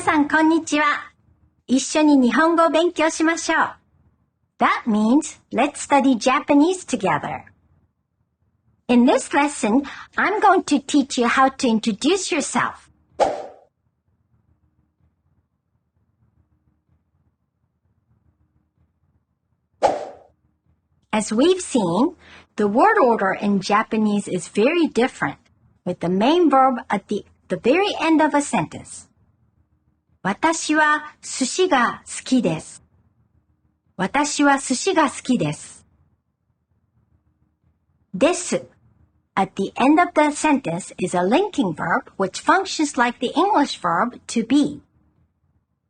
皆さんこんにちは。一緒に日本語を勉強しましょう。That means let's study Japanese together. In this lesson, I'm going to teach you how to introduce yourself. As we've seen, the word order in Japanese is very different, with the main verb at the very end of a sentence. 私は寿司が好きです。私は寿司が好きです。です at the end of the sentence is a linking verb which functions like the English verb to be.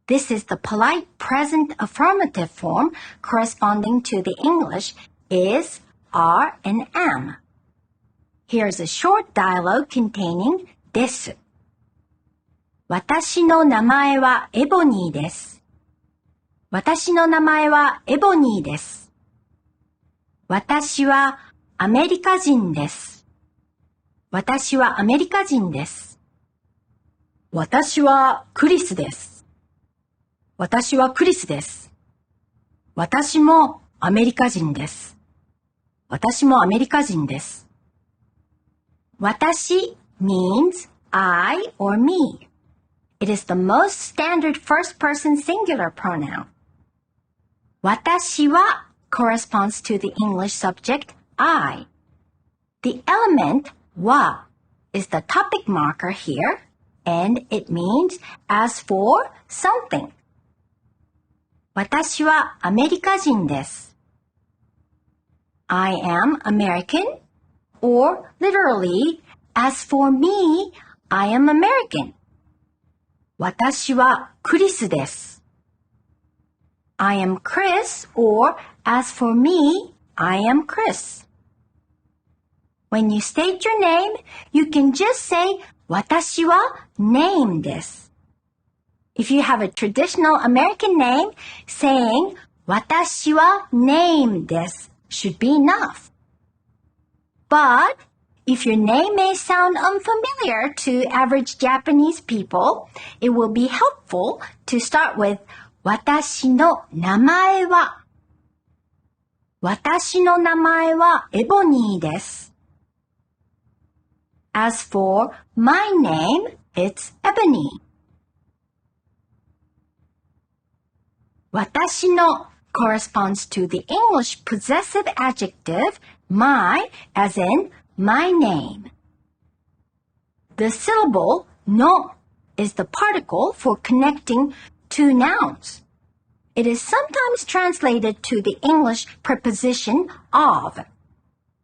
This is the polite present affirmative form corresponding to the English is, are, and am. Here's a short dialogue containing です。私の名前はエボニーです。私の名前はエボニーです。私はアメリカ人です。私はアメリカ人です。私はクリスです。私はクリスです。私もアメリカ人です。私もアメリカ人です。私 means I or me. It is the most standard first-person singular pronoun. 私は corresponds to the English subject I. The element は is the topic marker here, and it means as for something. 私はアメリカ人です。I am American, or literally, as for me, I am American. 私はクリスです。I am Chris, or as for me, I am Chris. When you state your name, you can just say, 私は name です。If you have a traditional American name, saying, 私は name です should be enough. But if your name may sound unfamiliar to average Japanese people, it will be helpful to start with 私の名前は。私の名前はエボニーです。As for my name, it's Ebony. 私の corresponds to the English possessive adjective my, as in my name. The syllable no is the particle for connecting two nouns. It is sometimes translated to the English preposition of,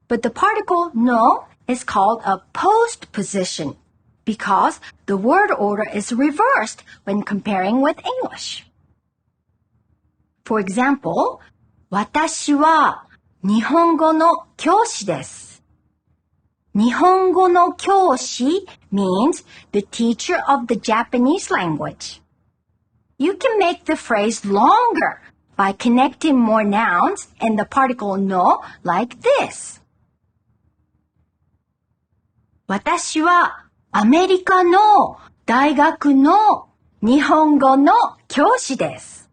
but the particle no is called a postposition because the word order is reversed when comparing with English. For example, 私は日本語の教師です。日本語の教師 means the teacher of the Japanese language. You can make the phrase longer by connecting more nouns and the particle no like this. 私はアメリカの大学の日本語の教師です。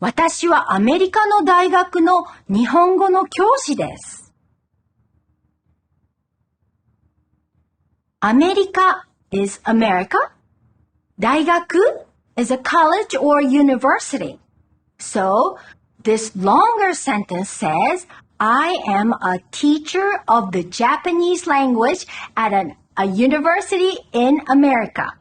私はアメリカの大学の日本語の教師です。アメリカ is America. 大学 is a college or university. So, this longer sentence says, I am a teacher of the Japanese language at a university in America.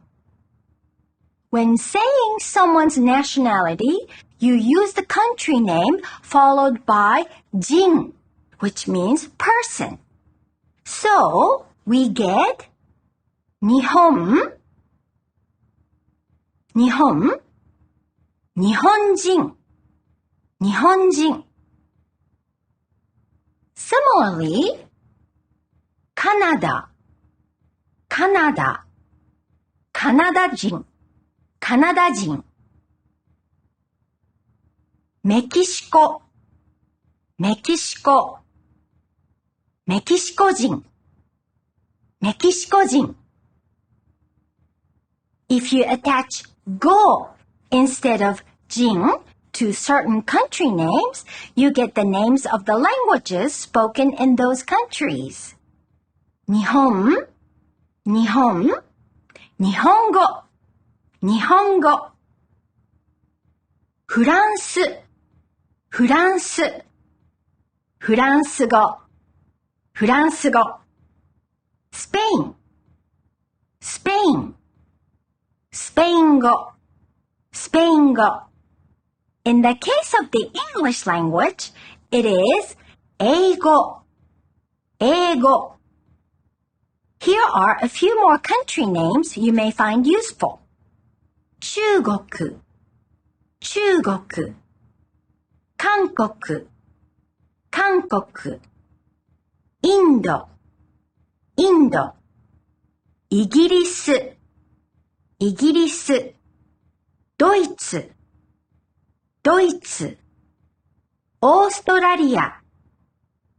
When saying someone's nationality, you use the country name followed by jin, which means person. So, we get 日本、日本、日本人、日本人。Similarly, カナダ、カナダ、カナダ人、カナダ人。メキシコ、メキシコ、メキシコ人、メキシコ人。If you attach go instead of jin to certain country names, you get the names of the languages spoken in those countries. 日本、日本、日本語、日本語。フランス、フランス、フランス語、フランス語。スペイン、スペイン、スペイン語、スペイン語。In the case of the English language, it is 英語、英語。Here are a few more country names you may find useful. 中国、中国。韓国、韓国。インド、インド。イギリス、イギリス。ドイツ、ドイツ。オーストラリア、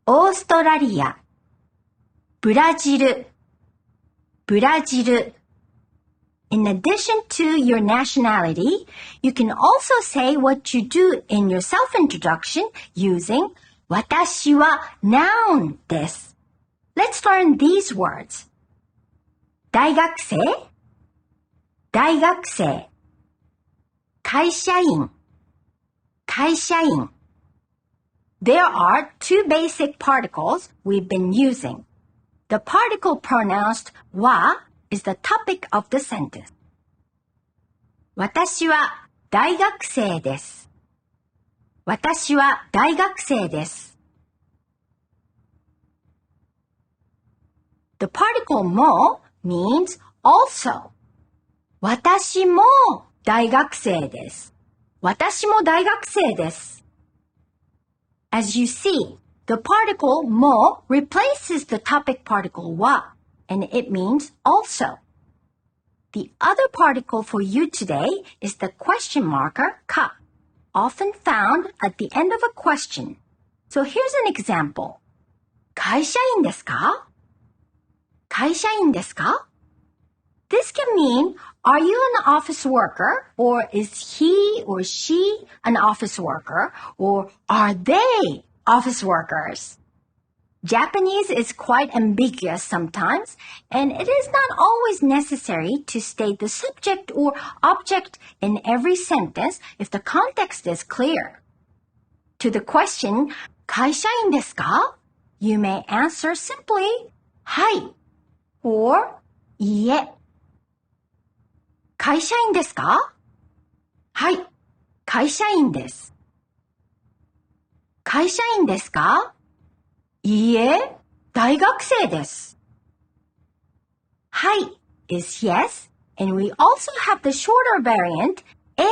オーストラリア。ブラジル、ブラジル。In addition to your nationality, you can also say what you do in your self-introduction using 私は noun です。Let's learn these words. 大学生、大学生。会社員、会社員。There are two basic particles we've been using. The particle pronounced は is the topic of the sentence. 私は大学生です。私は大学生です。The particle も means also. 私も大学生です。私も大学生です。As you see, the particle も replaces the topic particle は and it means also. The other particle for you today is the question marker か, often found at the end of a question. So here's an example. 会社員ですか?会社員ですか? This can mean, are you an office worker? Or is he or she an office worker? Or are they office workers? Japanese is quite ambiguous sometimes, and it is not always necessary to state the subject or object in every sentence if the context is clear. To the question, 会社員ですか? You may answer simply, はい or いいえ。会社員ですか? はい、会社員です。会社員ですか? いいえ、大学生です。はい is yes, and we also have the shorter variant, え。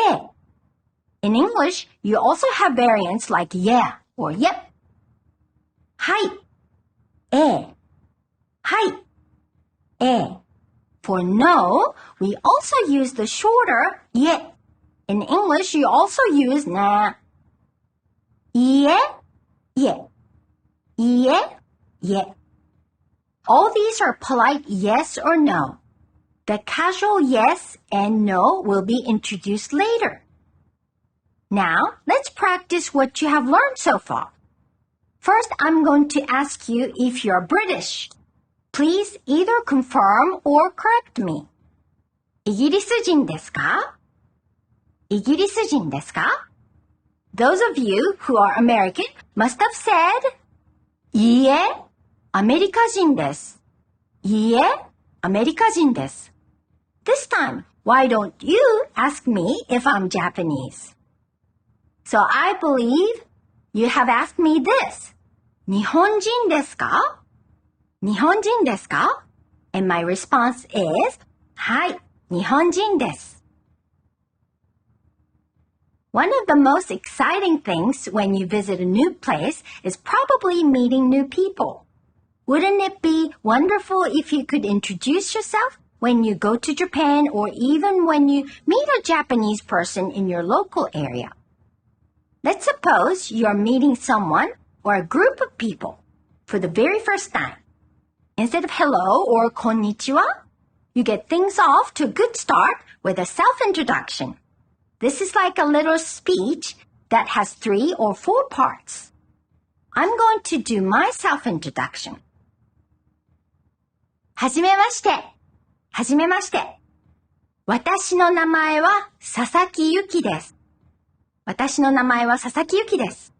In English, you also have variants like yeah or yep. はい、え。はい、え。For no, we also use the shorter いえ. In English, you also use な。いいえ、いえ。いいえ、いえ。All these are polite yes or no. The casual yes and no will be introduced later. Now, let's practice what you have learned so far. First, I'm going to ask you if you're British. Please either confirm or correct me. イギリス人ですか? イギリス人ですか? Those of you who are American must have said, いいえ、アメリカ人です。いいえ、アメリカ人です。This time, why don't you ask me if I'm Japanese? So I believe you have asked me this. 日本人ですか? 日本人ですか? And my response is, はい、日本人です。One of the most exciting things when you visit a new place is probably meeting new people. Wouldn't it be wonderful if you could introduce yourself when you go to Japan or even when you meet a Japanese person in your local area? Let's suppose you're meeting someone or a group of people for the very first time. Instead of hello or konnichiwa, You get things off to a good start with a self-introduction. This is like a little speech that has 3 or 4 parts. I'm going to do my self-introduction. はじめまして。はじめまして。私の名前は佐々木ゆきです。私の名前は佐々木ゆきです。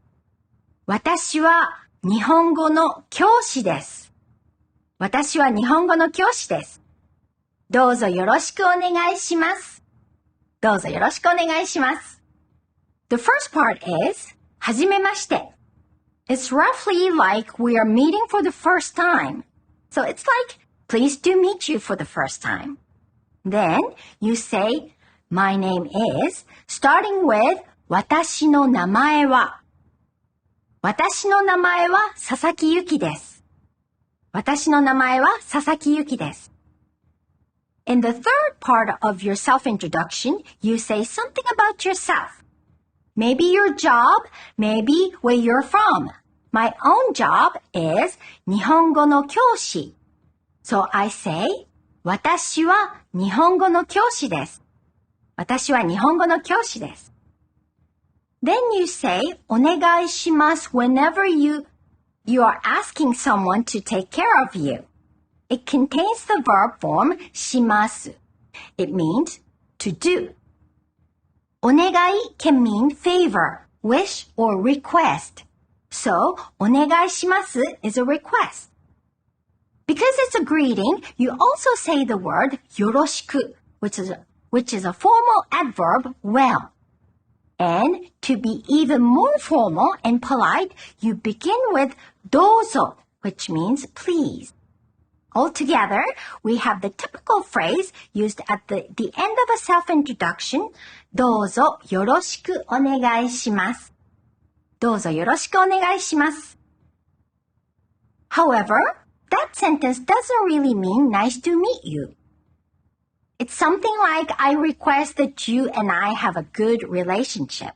私は日本語の教師です。私は日本語の教師です。どうぞよろしくお願いします。どうぞよろしくお願いします。The first part is はじめまして。It's roughly like we are meeting for the first time. So it's like, pleased to meet you for the first time. Then you say, my name is, starting with 私の名前は。私の名前は佐々木ゆきです。私の名前は佐々木ゆきです。In the third part of your self-introduction, you say something about yourself. Maybe your job, maybe where you're from. My own job is 日本語の教師. So I say, 私は日本語の教師です。私は日本語の教師です。Then you say, お願いします whenever you are asking someone to take care of you. It contains the verb form します. It means to do. お願い can mean favor, wish, or request. So, お願いします is a request. Because it's a greeting, you also say the word よろしく, which is a formal adverb well. And to be even more formal and polite, you begin with どうぞ, which means please. Altogether, we have the typical phrase used at the end of a self-introduction, どうぞよろしくお願いします。どうぞよろしくお願いします。However, that sentence doesn't really mean nice to meet you. It's something like I request that you and I have a good relationship.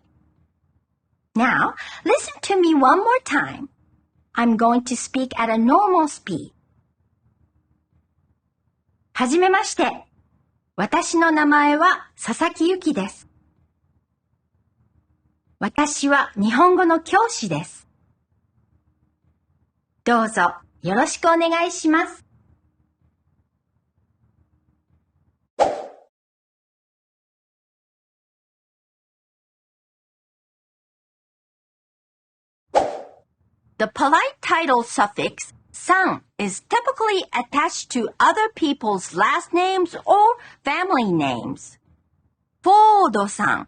Now, listen to me one more time. I'm going to speak at a normal speed. はじめまして。私の名前は佐々木ゆきです。私は日本語の教師です。どうぞよろしくお願いします。The polite title suffix さん is typically attached to other people's last names or family names. フォードさん、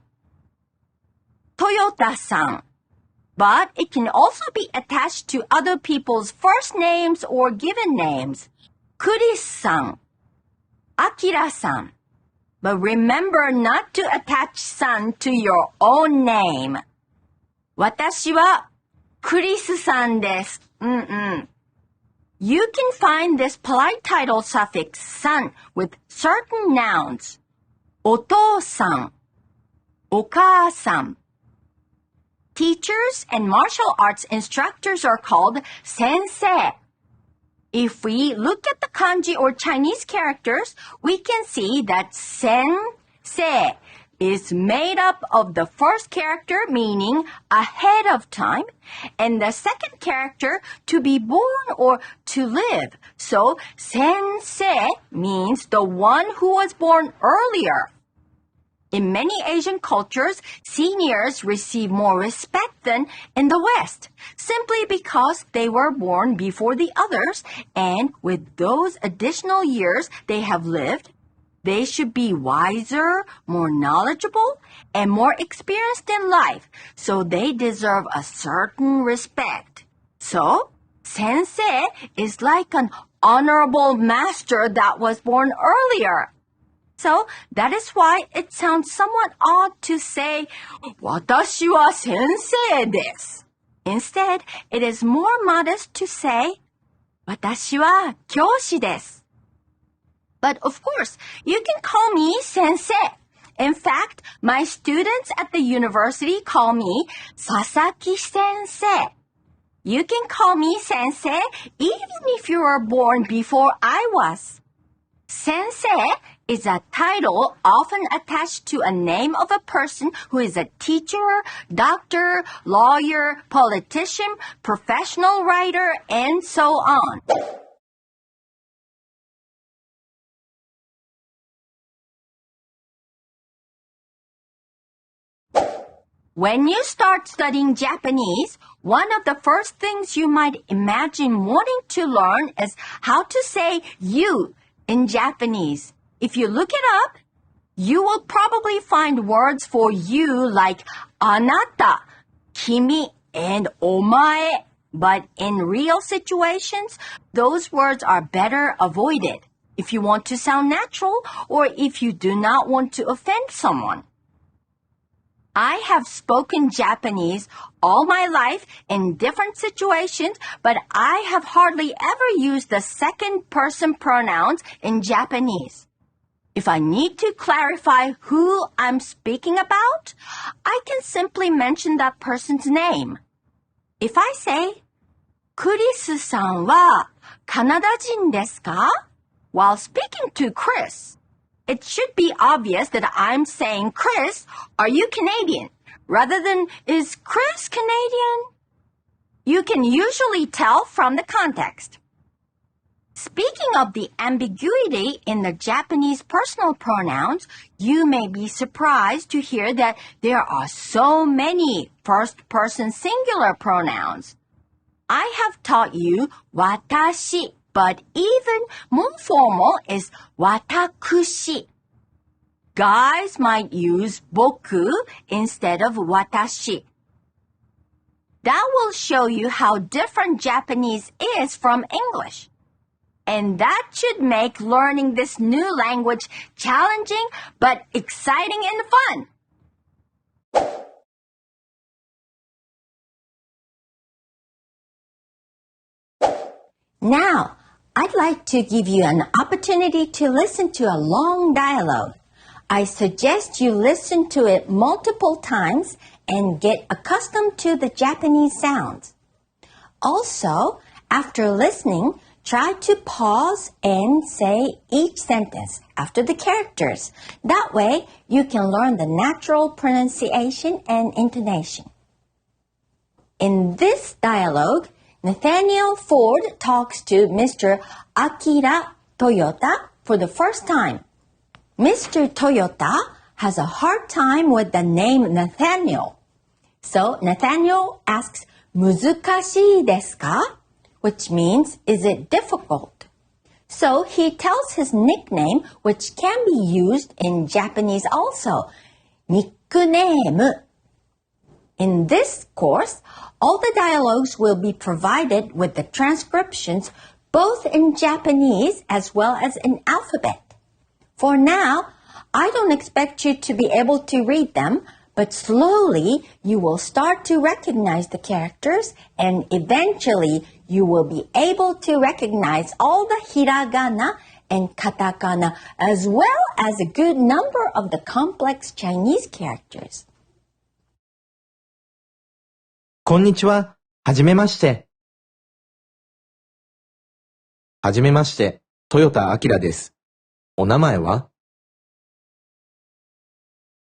トヨタさん. But it can also be attached to other people's first names or given names. クリスさん、アキラさん. But remember not to attach さん to your own name. 私はクリスさんです。You can find this polite title suffix さん with certain nouns. お父さん、お母さん. Teachers and martial arts instructors are called 先生. If we look at the kanji or Chinese characters, we can see that 先生 is made up of the first character meaning ahead of time and the second character to be born or to live. So 先生 means the one who was born earlier. In many Asian cultures, seniors receive more respect than in the West, simply because they were born before the others, and with those additional years they have lived, they should be wiser, more knowledgeable, and more experienced in life, so they deserve a certain respect. So, sensei is like an honorable master that was born earlier. So, that is why it sounds somewhat odd to say, 私は先生です. Instead, it is more modest to say, 私は教師です. But of course, you can call me sensei. In fact, my students at the university call me Sasaki sensei. You can call me sensei even if you were born before I was. Sensei is a title often attached to a name of a person who is a teacher, doctor, lawyer, politician, professional writer, and so on. When you start studying Japanese, one of the first things you might imagine wanting to learn is how to say you in Japanese. If you look it up, you will probably find words for you like anata, kimi, and omae. But in real situations, those words are better avoided if you want to sound natural or if you do not want to offend someone. I have spoken Japanese all my life in different situations, but I have hardly ever used the second-person pronouns in Japanese. If I need to clarify who I'm speaking about, I can simply mention that person's name. If I say, クリスさんはカナダ人ですか? While speaking to Chris, it should be obvious that I'm saying, Chris, are you Canadian? Rather than, is Chris Canadian? You can usually tell from the context. Speaking of the ambiguity in the Japanese personal pronouns, you may be surprised to hear that there are so many first-person singular pronouns. I have taught you watashi, but even more formal is watakushi. Guys might use boku instead of watashi. That will show you how different Japanese is from English. And that should make learning this new language challenging but exciting and fun. Now, I'd like to give you an opportunity to listen to a long dialogue. I suggest you listen to it multiple times and get accustomed to the Japanese sounds. Also, after listening, try to pause and say each sentence after the characters. That way, you can learn the natural pronunciation and intonation. In this dialogue, Nathaniel Ford talks to Mr. Akira Toyota for the first time. Mr. Toyota has a hard time with the name Nathaniel. So Nathaniel asks, 難しいですか? Which means, is it difficult? So he tells his nickname, which can be used in Japanese also, nickname. In this course, all the dialogues will be provided with the transcriptions both in Japanese as well as in alphabet. For now, I don't expect you to be able to read them, but slowly you will start to recognize the characters and eventually you will be able to recognize all the hiragana and katakana as well as a good number of the complex Chinese characters. こんにちは。はじめまして。はじめまして。豊田明です。お名前は？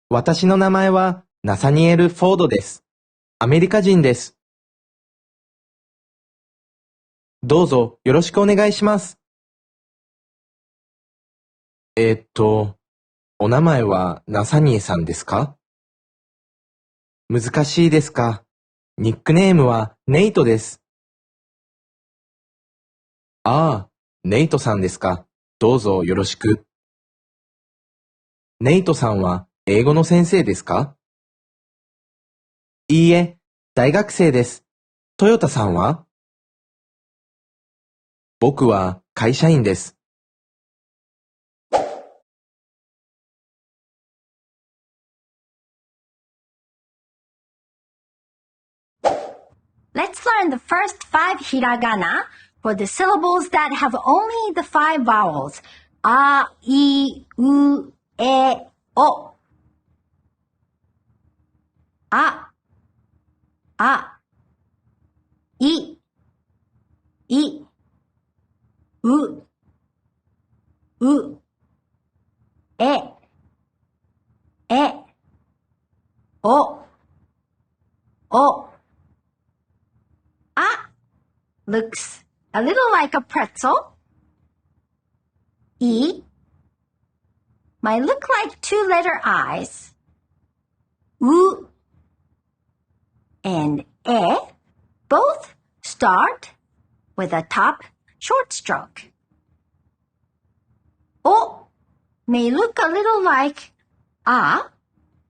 私の名前はナサニエル・フォードです。アメリカ人です。どうぞよろしくお願いします。お名前はナサニエさんですか？難しいですか？ニックネームはネイトです。ああ、ネイトさんですか。どうぞよろしく。ネイトさんは英語の先生ですか？いいえ、大学生です。トヨタさんは？僕は会社員です。Let's learn the first 5 hiragana for the syllables that have only the 5 vowels. A, I, U, E, O. A, I, I, U, O. O. A looks a little like a pretzel. E might look like two-letter I's. U and E both start with a top short stroke. O may look a little like A,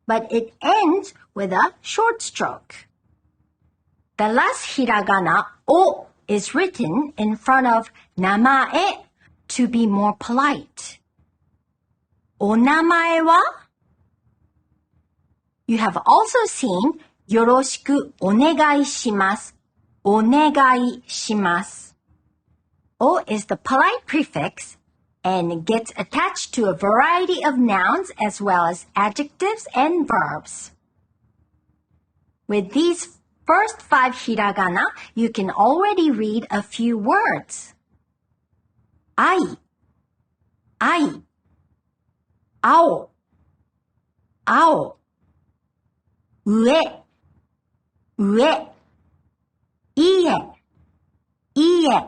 but it ends with a short stroke. The last hiragana, O, is written in front of namae to be more polite. Onamae wa? You have also seen yoroshiku onegai shimasu. Onegai shimasu. O is the polite prefix and gets attached to a variety of nouns as well as adjectives and verbs. With these first 5 hiragana, you can already read a few words. Ai, ai, ao, ao, ue, ue, ie, ie.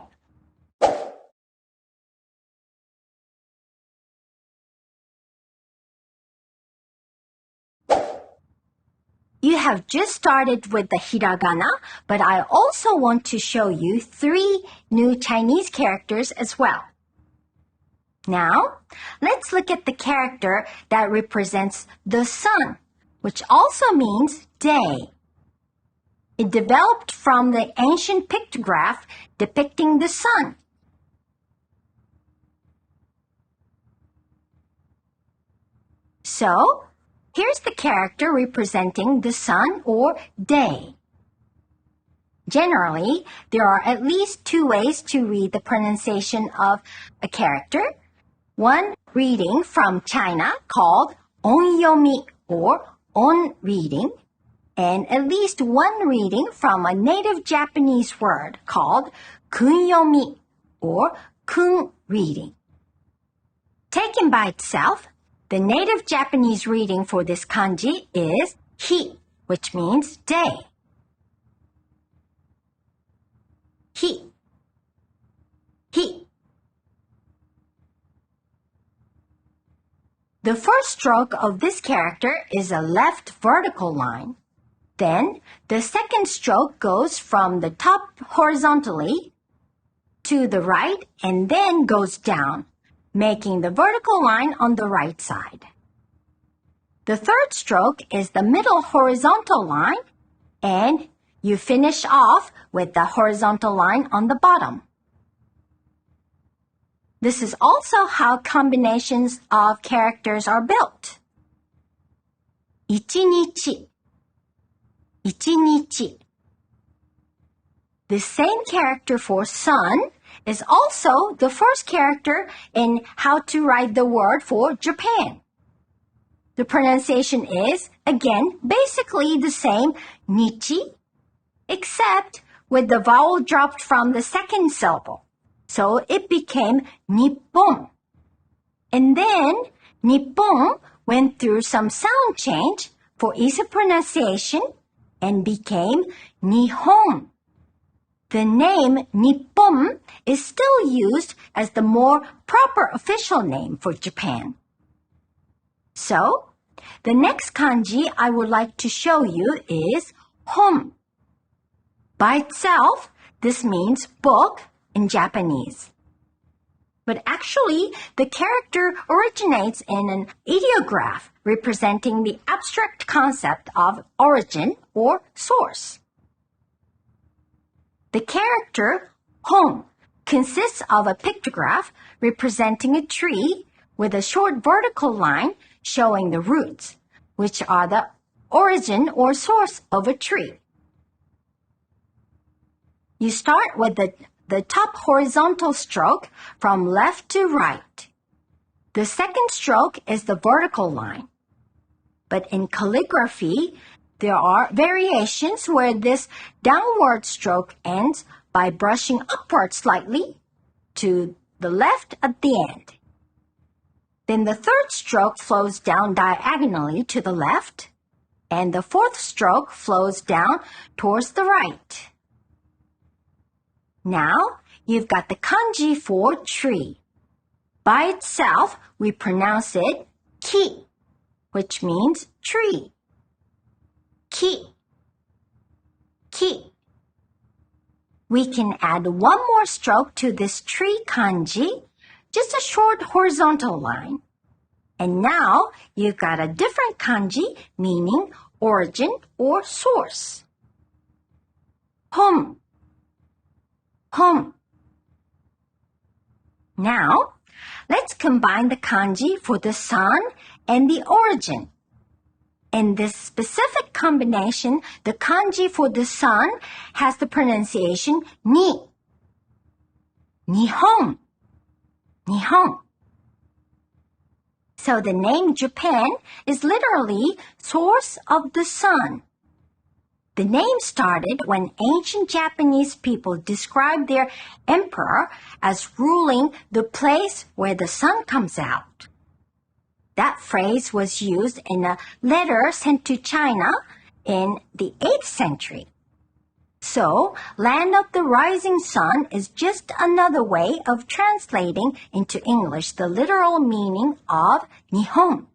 You have just started with the hiragana, but I also want to show you 3 new Chinese characters as well. Now, let's look at the character that represents the sun, which also means day. It developed from the ancient pictograph depicting the sun. So, here's the character representing the sun or day. Generally, there are at least 2 ways to read the pronunciation of a character. One reading from China called onyomi or on reading, and at least one reading from a native Japanese word called kunyomi or kun reading. Taken by itself, the native Japanese reading for this kanji is hi, which means day. Hi, hi. The first stroke of this character is a left vertical line. Then, the second stroke goes from the top horizontally to the right and then goes down, making the vertical line on the right side. The third stroke is the middle horizontal line, and you finish off with the horizontal line on the bottom. This is also how combinations of characters are built. Ichinichi, ichinichi. The same character for sun is also the first character in how to write the word for Japan. The pronunciation is, again, basically the same, nichi, except with the vowel dropped from the second syllable. So it became Nippon. And then Nippon went through some sound change for ease of pronunciation and became Nihon. The name Nippon is still used as the more proper official name for Japan. So, the next kanji I would like to show you is hon. By itself, this means book in Japanese. But actually, the character originates in an ideograph representing the abstract concept of origin or source. The character hon consists of a pictograph representing a tree with a short vertical line showing the roots, which are the origin or source of a tree. You start with the top horizontal stroke from left to right. The second stroke is the vertical line. But in calligraphy, there are variations where this downward stroke ends by brushing upward slightly to the left at the end. Then the third stroke flows down diagonally to the left, and the fourth stroke flows down towards the right. Now, you've got the kanji for tree. By itself, we pronounce it ki, which means tree. Ki. Ki. We can add one more stroke to this tree kanji, just a short horizontal line. And now you've got a different kanji meaning origin or source. Hon. Hon. Now, let's combine the kanji for the sun and the origin. In this specific combination, the kanji for the sun has the pronunciation ni. Nihon. Nihon. So the name Japan is literally source of the sun. The name started when ancient Japanese people described their emperor as ruling the place where the sun comes out. That phrase was used in a letter sent to China in the 8th century. So, land of the rising sun is just another way of translating into English the literal meaning of Nihon.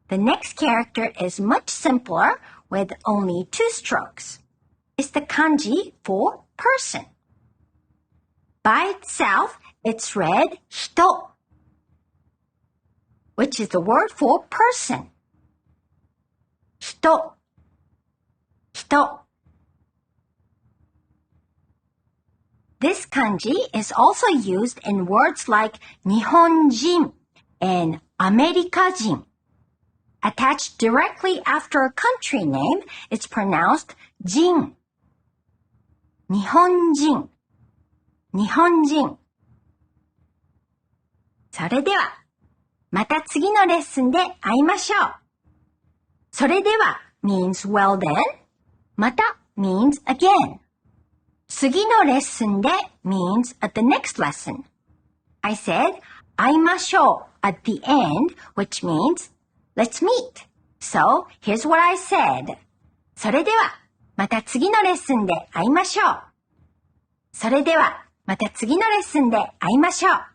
The next character is much simpler with only 2 strokes. It's the kanji for person. By itself, it's read hito, which is the word for person. Hito. Hito. This kanji is also used in words like Nihonjin and Amerikajin. Attached directly after a country name, it's pronounced jin. Nihonjin. Nihonjin. それでは、また次のレッスンで会いましょう。それでは means well then. また means again. 次のレッスンで means at the next lesson. I said 会いましょう at the end, which means let's meet. So, here's what I said. それでは、また次のレッスンで会いましょう。それでは、また次のレッスンで会いましょう。